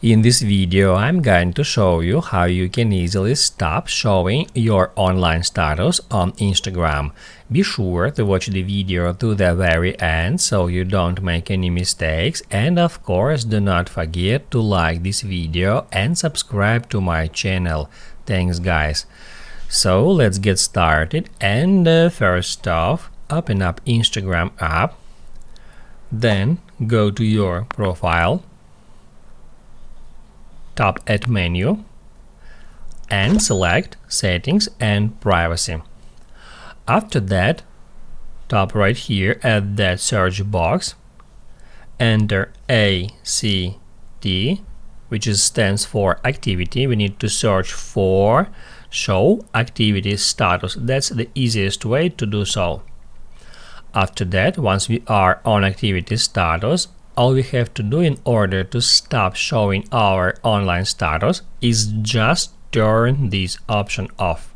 In this video, I'm going to show you how you can easily stop showing your online status on Instagram. Be sure to watch the video to the very end so you don't make any mistakes, and of course do not forget to like this video and subscribe to my channel. Thanks guys. So let's get started, and first off, open up Instagram app, then go to your profile, tap Add menu and select Settings and Privacy. After that, tap right here at that search box, enter ACT, which stands for activity. We need to search for show activity status. That's the easiest way to do so. After that, once we are on activity status, all we have to do in order to stop showing our online status is just turn this option off.